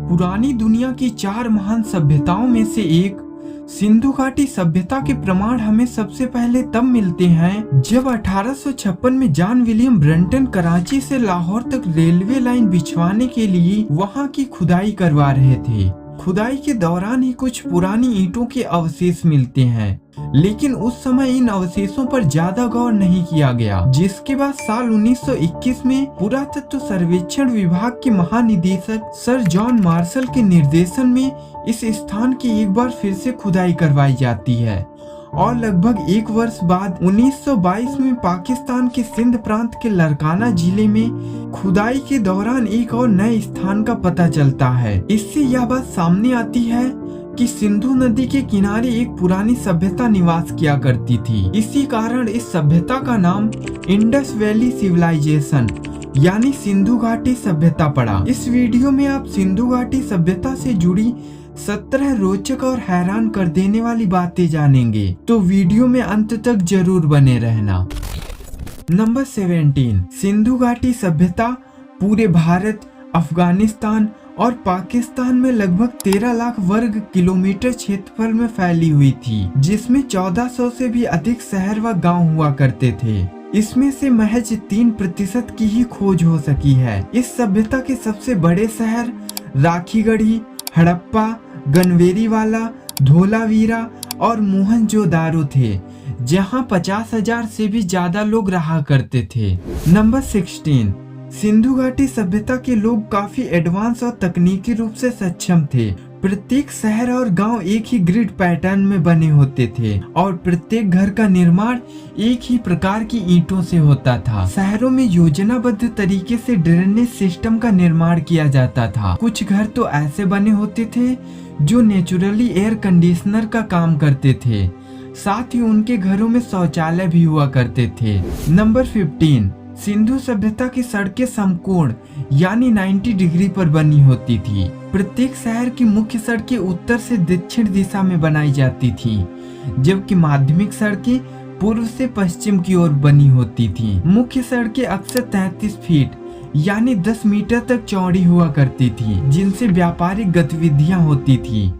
पुरानी दुनिया की 4 महान सभ्यताओं में से एक सिंधु घाटी सभ्यता के प्रमाण हमें सबसे पहले तब मिलते हैं जब 1856 में जॉन विलियम ब्रंटन कराची से लाहौर तक रेलवे लाइन बिछवाने के लिए वहां की खुदाई करवा रहे थे। खुदाई के दौरान ही कुछ पुरानी ईंटों के अवशेष मिलते हैं, लेकिन उस समय इन अवशेषों पर ज्यादा गौर नहीं किया गया, जिसके बाद साल 1921 में पुरातत्व सर्वेक्षण विभाग के महानिदेशक सर जॉन मार्शल के निर्देशन में इस स्थान की एक बार फिर से खुदाई करवाई जाती है और लगभग 1 वर्ष बाद 1922 में पाकिस्तान के सिंध प्रांत के लरकाना जिले में खुदाई के दौरान एक और नए स्थान का पता चलता है। इससे यह बात सामने आती है कि सिंधु नदी के किनारे एक पुरानी सभ्यता निवास किया करती थी। इसी कारण इस सभ्यता का नाम इंडस वैली सिविलाइजेशन यानी सिंधु घाटी सभ्यता पड़ा। इस वीडियो में आप सिंधु घाटी सभ्यता से जुड़ी 17 रोचक और हैरान कर देने वाली बातें जानेंगे, तो वीडियो में अंत तक जरूर बने रहना। नंबर 17, सिंधु घाटी सभ्यता पूरे भारत, अफगानिस्तान और पाकिस्तान में लगभग 13 लाख वर्ग किलोमीटर क्षेत्रफल में फैली हुई थी, जिसमें 1400 से भी अधिक शहर व गांव हुआ करते थे। इसमें से महज 3% की ही खोज हो सकी है। इस सभ्यता के सबसे बड़े शहर राखीगढ़ी, हड़प्पा, गनवेरीवाला, धोलावीरा और मोहनजोदारो थे, जहां 50,000 से भी ज्यादा लोग रहा करते थे। नंबर 16, सिंधु घाटी सभ्यता के लोग काफी एडवांस और तकनीकी रूप से सक्षम थे। प्रत्येक शहर और गांव एक ही ग्रिड पैटर्न में बने होते थे और प्रत्येक घर का निर्माण एक ही प्रकार की ईंटों से होता था। शहरों में योजनाबद्ध तरीके से ड्रेनेज सिस्टम का निर्माण किया जाता था। कुछ घर तो ऐसे बने होते थे जो नेचुरली एयर कंडीशनर का काम करते थे, साथ ही उनके घरों में शौचालय भी हुआ करते थे। नंबर 15, सिंधु सभ्यता की सड़कें समकोण यानी 90 डिग्री पर बनी होती थी। प्रत्येक शहर की मुख्य सड़कें उत्तर से दक्षिण दिशा में बनाई जाती थी, जबकि माध्यमिक सड़कें पूर्व से पश्चिम की ओर बनी होती थी। मुख्य सड़कें अक्सर 33 फीट यानी 10 मीटर तक चौड़ी हुआ करती थी, जिनसे व्यापारिक गतिविधियां होती थी।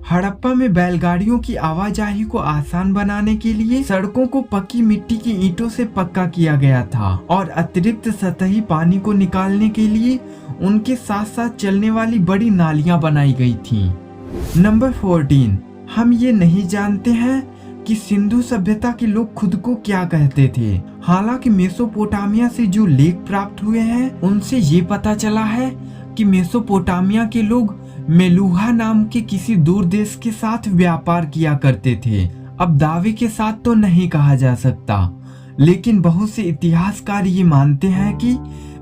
हड़प्पा में बैलगाड़ियों की आवाजाही को आसान बनाने के लिए सड़कों को पक्की मिट्टी की ईंटों से पक्का किया गया था और अतिरिक्त सतही पानी को निकालने के लिए उनके साथ साथ चलने वाली बड़ी नालियां बनाई गई थी। नंबर 14, हम ये नहीं जानते हैं कि सिंधु सभ्यता के लोग खुद को क्या कहते थे। हालांकि मेसोपोटामिया से जो लेख प्राप्त हुए हैं उनसे ये पता चला है कि मेसोपोटामिया के लोग मेलुहा नाम के किसी दूर देश के साथ व्यापार किया करते थे। अब दावे के साथ तो नहीं कहा जा सकता, लेकिन बहुत से इतिहासकार ये मानते हैं कि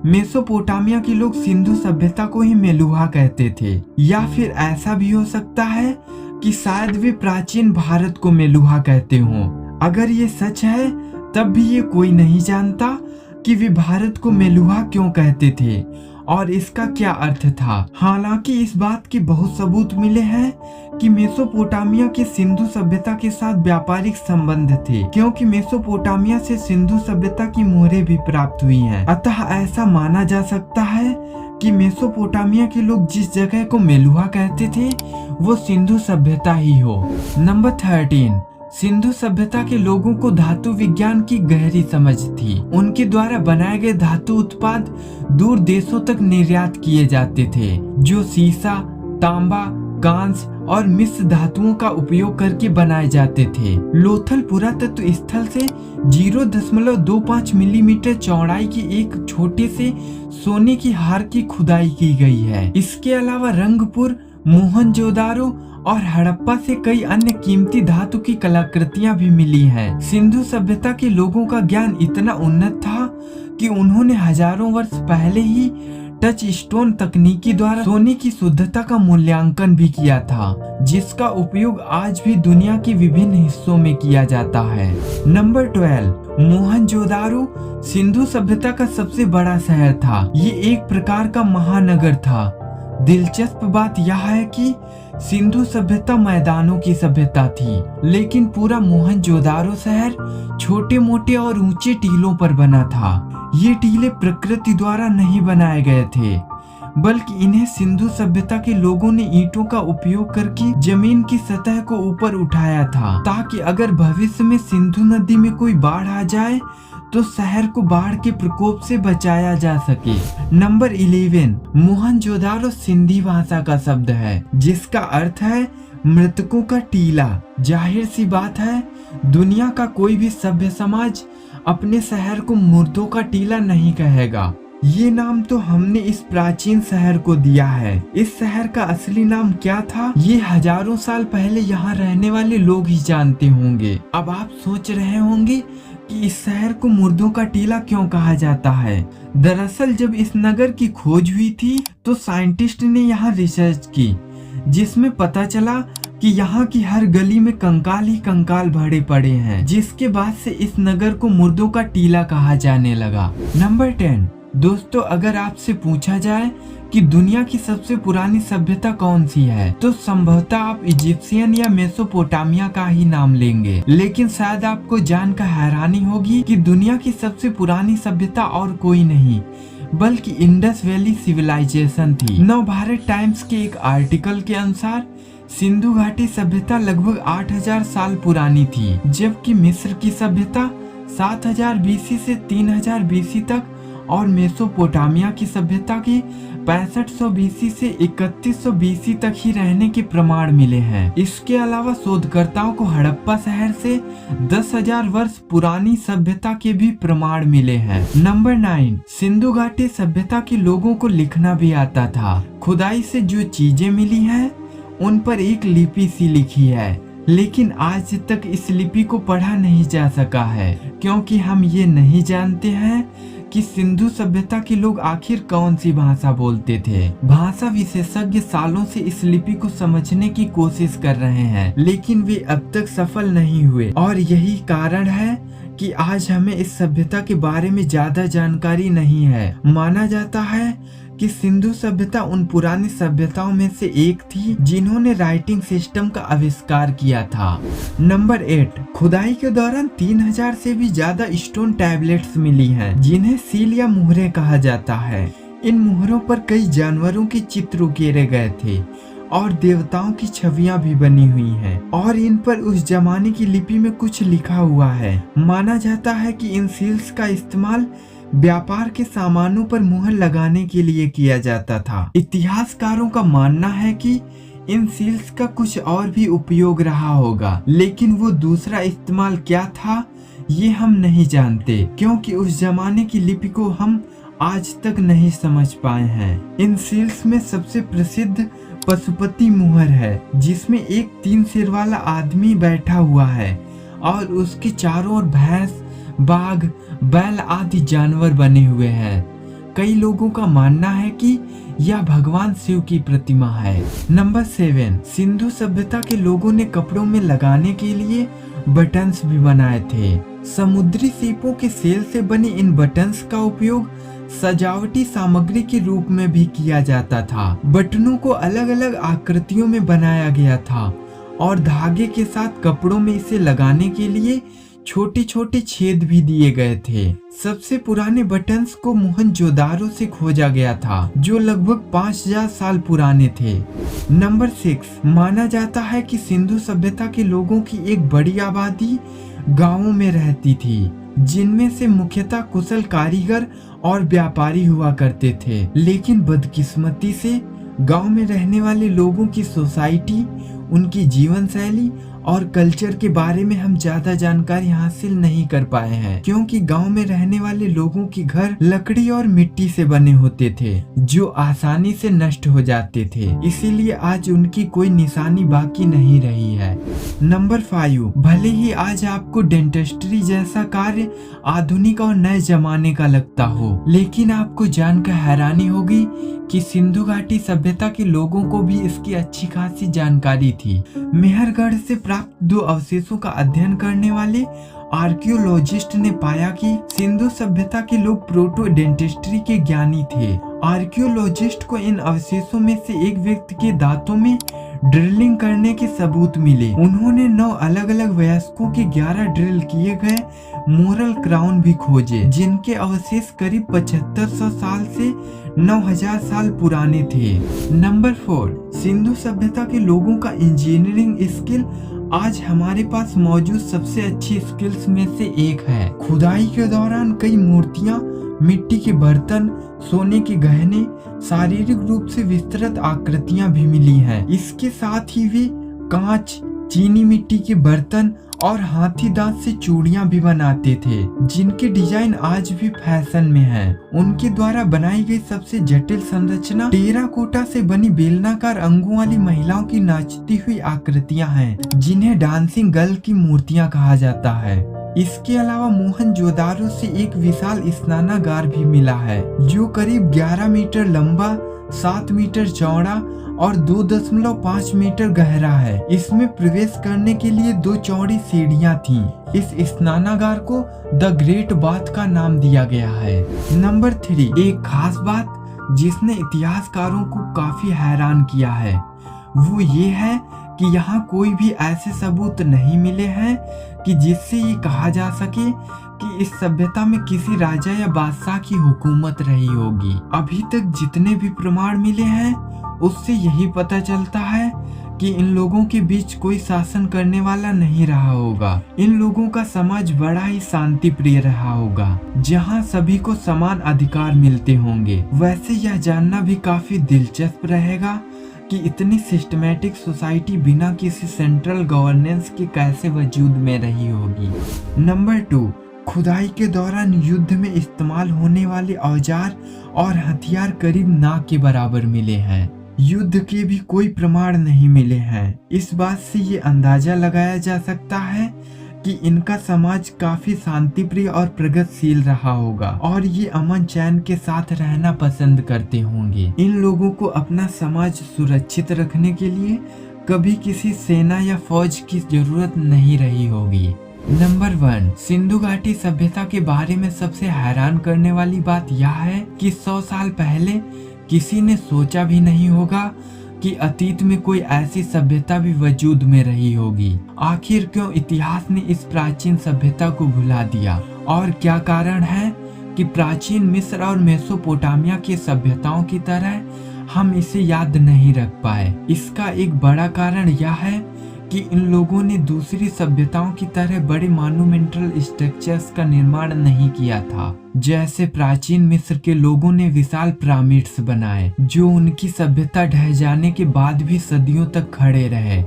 मेसोपोटामिया के लोग सिंधु सभ्यता को ही मेलुहा कहते थे, या फिर ऐसा भी हो सकता है कि शायद वे प्राचीन भारत को मेलुहा कहते हों। अगर ये सच है तब भी ये कोई नहीं जानता कि वे भारत को मेलुहा क्यों कहते थे और इसका क्या अर्थ था। हालांकि इस बात के बहुत सबूत मिले हैं कि मेसोपोटामिया के सिंधु सभ्यता के साथ व्यापारिक संबंध थे, क्योंकि मेसोपोटामिया से सिंधु सभ्यता की मोहरें भी प्राप्त हुई हैं। अतः ऐसा माना जा सकता है कि मेसोपोटामिया के लोग जिस जगह को मेलुहा कहते थे वो सिंधु सभ्यता ही हो। नंबर 13, सिंधु सभ्यता के लोगों को धातु विज्ञान की गहरी समझ थी। उनके द्वारा बनाए गए धातु उत्पाद दूर देशों तक निर्यात किए जाते थे, जो सीसा, तांबा, कांस्य और मिश्र धातुओं का उपयोग करके बनाए जाते थे। लोथल पुरातत्व स्थल से 0.25 मिलीमीटर चौड़ाई की एक छोटे से सोने की हार की खुदाई की गई है। इसके अलावा रंगपुर, मोहनजोदारो और हड़प्पा से कई अन्य कीमती धातु की कलाकृतियां भी मिली हैं। सिंधु सभ्यता के लोगों का ज्ञान इतना उन्नत था कि उन्होंने हजारों वर्ष पहले ही टच स्टोन तकनीकी द्वारा सोने की शुद्धता का मूल्यांकन भी किया था, जिसका उपयोग आज भी दुनिया के विभिन्न हिस्सों में किया जाता है। नंबर 12, मोहनजोदारो सिंधु सभ्यता का सबसे बड़ा शहर था। ये एक प्रकार का महानगर था। दिलचस्प बात यह है कि सिंधु सभ्यता मैदानों की सभ्यता थी, लेकिन पूरा मोहनजोदारो शहर छोटे मोटे और ऊंचे टीलों पर बना था। ये टीले प्रकृति द्वारा नहीं बनाए गए थे, बल्कि इन्हें सिंधु सभ्यता के लोगों ने ईंटों का उपयोग करके जमीन की सतह को ऊपर उठाया था, ताकि अगर भविष्य में सिंधु नदी में कोई बाढ़ आ जाए तो शहर को बाढ़ के प्रकोप से बचाया जा सके। नंबर 11, मोहनजोदारो सिंधी भाषा का शब्द है जिसका अर्थ है मृतकों का टीला। जाहिर सी बात है, दुनिया का कोई भी सभ्य समाज अपने शहर को मुर्दों का टीला नहीं कहेगा। ये नाम तो हमने इस प्राचीन शहर को दिया है। इस शहर का असली नाम क्या था, ये हजारों साल पहले यहाँ रहने वाले लोग ही जानते होंगे। अब आप सोच रहे होंगे कि इस शहर को मुर्दों का टीला क्यों कहा जाता है। दरअसल जब इस नगर की खोज हुई थी तो साइंटिस्ट ने यहाँ रिसर्च की, जिसमें पता चला कि यहाँ की हर गली में कंकाल ही कंकाल भरे पड़े हैं, जिसके बाद से इस नगर को मुर्दों का टीला कहा जाने लगा। नंबर 10, दोस्तों अगर आपसे पूछा जाए कि दुनिया की सबसे पुरानी सभ्यता कौन सी है, तो संभवतः आप इजिप्शियन या मेसोपोटामिया का ही नाम लेंगे। लेकिन शायद आपको जानकर हैरानी होगी कि दुनिया की सबसे पुरानी सभ्यता और कोई नहीं बल्कि इंडस वैली सिविलाइजेशन थी। नवभारत टाइम्स के एक आर्टिकल के अनुसार सिंधु घाटी सभ्यता लगभग 8000 साल पुरानी थी, जबकि मिस्र की सभ्यता 7000 बीसी से 3000 बीसी तक और मेसोपोटामिया की सभ्यता की 6500 बीसी से 3100 बीसी तक ही रहने के प्रमाण मिले हैं। इसके अलावा शोधकर्ताओं को हड़प्पा शहर से 10,000 वर्ष पुरानी सभ्यता के भी प्रमाण मिले हैं। नंबर 9, सिंधु घाटी सभ्यता के लोगों को लिखना भी आता था। खुदाई से जो चीजें मिली हैं उन पर एक लिपि सी लिखी है, लेकिन आज तक इस लिपि को पढ़ा नहीं जा सका है, क्योंकि हम ये नहीं जानते हैं कि सिंधु सभ्यता के लोग आखिर कौन सी भाषा बोलते थे। भाषा विशेषज्ञ सालों से इस लिपि को समझने की कोशिश कर रहे हैं, लेकिन वे अब तक सफल नहीं हुए, और यही कारण है कि आज हमें इस सभ्यता के बारे में ज्यादा जानकारी नहीं है। माना जाता है कि सिंधु सभ्यता उन पुरानी सभ्यताओं में से एक थी जिन्होंने राइटिंग सिस्टम का आविष्कार किया था। नंबर 8, खुदाई के दौरान 3000 से भी ज्यादा स्टोन टैबलेट्स मिली हैं, जिन्हें सील या मुहरें कहा जाता है। इन मुहरों पर कई जानवरों के चित्र उकेरे गए थे और देवताओं की छवियां भी बनी हुई हैं, और इन पर उस जमाने की लिपि में कुछ लिखा हुआ है। माना जाता है कि इन सील्स का इस्तेमाल व्यापार के सामानों पर मुहर लगाने के लिए किया जाता था। इतिहासकारों का मानना है कि इन सील्स का कुछ और भी उपयोग रहा होगा, लेकिन वो दूसरा इस्तेमाल क्या था ये हम नहीं जानते, क्योंकि उस जमाने की लिपि को हम आज तक नहीं समझ पाए हैं। इन सील्स में सबसे प्रसिद्ध पशुपति मुहर है, जिसमें एक 3 सिर वाला आदमी बैठा हुआ है और उसके चारों ओर भैंस, बाघ, बैल आदि जानवर बने हुए हैं। कई लोगों का मानना है कि यह भगवान शिव की प्रतिमा है। नंबर 7, सिंधु सभ्यता के लोगों ने कपड़ों में लगाने के लिए बटन्स भी बनाए थे। समुद्री सीपों के सेल से बने इन बटन्स का उपयोग सजावटी सामग्री के रूप में भी किया जाता था। बटनों को अलग अलग आकृतियों में बनाया गया था और धागे के साथ कपड़ों में इसे लगाने के लिए छोटे छोटे छेद भी दिए गए थे। सबसे पुराने बटन्स को मोहनजोदारो से खोजा गया था, जो लगभग 5000 साल पुराने थे। नंबर 6, माना जाता है कि सिंधु सभ्यता के लोगों की एक बड़ी आबादी गांवों में रहती थी, जिनमें से मुख्यतः कुशल कारीगर और व्यापारी हुआ करते थे। लेकिन बदकिस्मती से गांव में रहने वाले लोगों की सोसाइटी, उनकी जीवन शैली और कल्चर के बारे में हम ज्यादा जानकारी हासिल नहीं कर पाए हैं, क्योंकि गांव में रहने वाले लोगों के घर लकड़ी और मिट्टी से बने होते थे, जो आसानी से नष्ट हो जाते थे। इसीलिए आज उनकी कोई निशानी बाकी नहीं रही है। नंबर 5, भले ही आज आपको डेंटिस्ट्री जैसा कार्य आधुनिक और नए जमाने का लगता हो, लेकिन आपको जानकर हैरानी होगी कि सिंधु घाटी सभ्यता के लोगों को भी इसकी अच्छी खासी जानकारी थी। मेहरगढ़ से प्राप्त 2 अवशेषों का अध्ययन करने वाले आर्कियोलॉजिस्ट ने पाया कि सिंधु सभ्यता के लोग प्रोटो डेंटिस्ट्री के ज्ञानी थे। आर्कियोलॉजिस्ट को इन अवशेषों में से एक व्यक्ति के दांतों में ड्रिलिंग करने के सबूत मिले। उन्होंने 9 अलग अलग वयस्कों के 11 ड्रिल किए गए मोरल क्राउन भी खोजे, जिनके अवशेष करीब 7500 साल से 9000 साल पुराने थे। नंबर 4, सिंधु सभ्यता के लोगों का इंजीनियरिंग स्किल आज हमारे पास मौजूद सबसे अच्छी स्किल्स में से एक है। खुदाई के दौरान कई मूर्तियां, मिट्टी के बर्तन, सोने के गहने, शारीरिक रूप से विस्तृत आकृतियां भी मिली हैं। इसके साथ ही वे कांच, चीनी मिट्टी के बर्तन और हाथी दांत से चूड़ियां भी बनाते थे, जिनके डिजाइन आज भी फैशन में है। उनके द्वारा बनाई गई सबसे जटिल संरचना टेराकोटा से बनी बेलनाकार अंगों वाली महिलाओं की नाचती हुई आकृतियां हैं, जिन्हें डांसिंग गर्ल की मूर्तियां कहा जाता है। इसके अलावा मोहनजोदारो से एक विशाल स्नानागार भी मिला है, जो करीब 11 मीटर लंबा, 7 मीटर चौड़ा और 2.5 मीटर गहरा है। इसमें प्रवेश करने के लिए 2 चौड़ी सीढ़ियां थीं। इस स्नानागार को द ग्रेट बाथ का नाम दिया गया है। नंबर 3, एक खास बात जिसने इतिहासकारों को काफी हैरान किया है, वो ये है कि यहाँ कोई भी ऐसे सबूत नहीं मिले हैं कि जिससे ये कहा जा सके कि इस सभ्यता में किसी राजा या बादशाह की हुकूमत रही होगी। अभी तक जितने भी प्रमाण मिले हैं उससे यही पता चलता है कि इन लोगों के बीच कोई शासन करने वाला नहीं रहा होगा। इन लोगों का समाज बड़ा ही शांति प्रिय रहा होगा, जहां सभी को समान अधिकार मिलते होंगे। वैसे यह जानना भी काफी दिलचस्प रहेगा कि इतनी सिस्टमैटिक सोसाइटी बिना किसी सेंट्रल गवर्नेंस के कैसे वजूद में रही होगी। नंबर 2, खुदाई के दौरान युद्ध में इस्तेमाल होने वाले औजार और हथियार करीब ना के बराबर मिले हैं। युद्ध के भी कोई प्रमाण नहीं मिले हैं। इस बात से ये अंदाजा लगाया जा सकता है कि इनका समाज काफी शांतिप्रिय और प्रगतिशील रहा होगा और ये अमन चैन के साथ रहना पसंद करते होंगे। इन लोगों को अपना समाज सुरक्षित रखने के लिए कभी किसी सेना या फौज की जरूरत नहीं रही होगी। नंबर 1, सिंधु घाटी सभ्यता के बारे में सबसे हैरान करने वाली बात यह है कि 100 साल पहले किसी ने सोचा भी नहीं होगा कि अतीत में कोई ऐसी सभ्यता भी वजूद में रही होगी। आखिर क्यों इतिहास ने इस प्राचीन सभ्यता को भुला दिया, और क्या कारण है कि प्राचीन मिस्र और मेसोपोटामिया की सभ्यताओं की तरह हम इसे याद नहीं रख पाए? इसका एक बड़ा कारण यह है कि इन लोगों ने दूसरी सभ्यताओं की तरह बड़े मॉन्यूमेंटल स्ट्रक्चर्स का निर्माण नहीं किया था। जैसे प्राचीन मिस्र के लोगों ने विशाल पिरामिड्स बनाए, जो उनकी सभ्यता ढह जाने के बाद भी सदियों तक खड़े रहे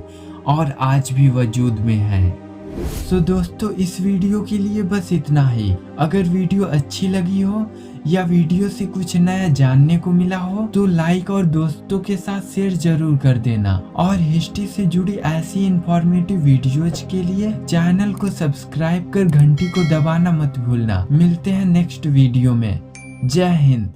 और आज भी वजूद में हैं। सो दोस्तों, इस वीडियो के लिए बस इतना ही। अगर वीडियो अच्छी लगी हो या वीडियो से कुछ नया जानने को मिला हो तो लाइक और दोस्तों के साथ शेयर जरूर कर देना, और हिस्ट्री से जुड़ी ऐसी इंफॉर्मेटिव वीडियोज के लिए चैनल को सब्सक्राइब कर घंटी को दबाना मत भूलना। मिलते हैं नेक्स्ट वीडियो में। जय हिंद।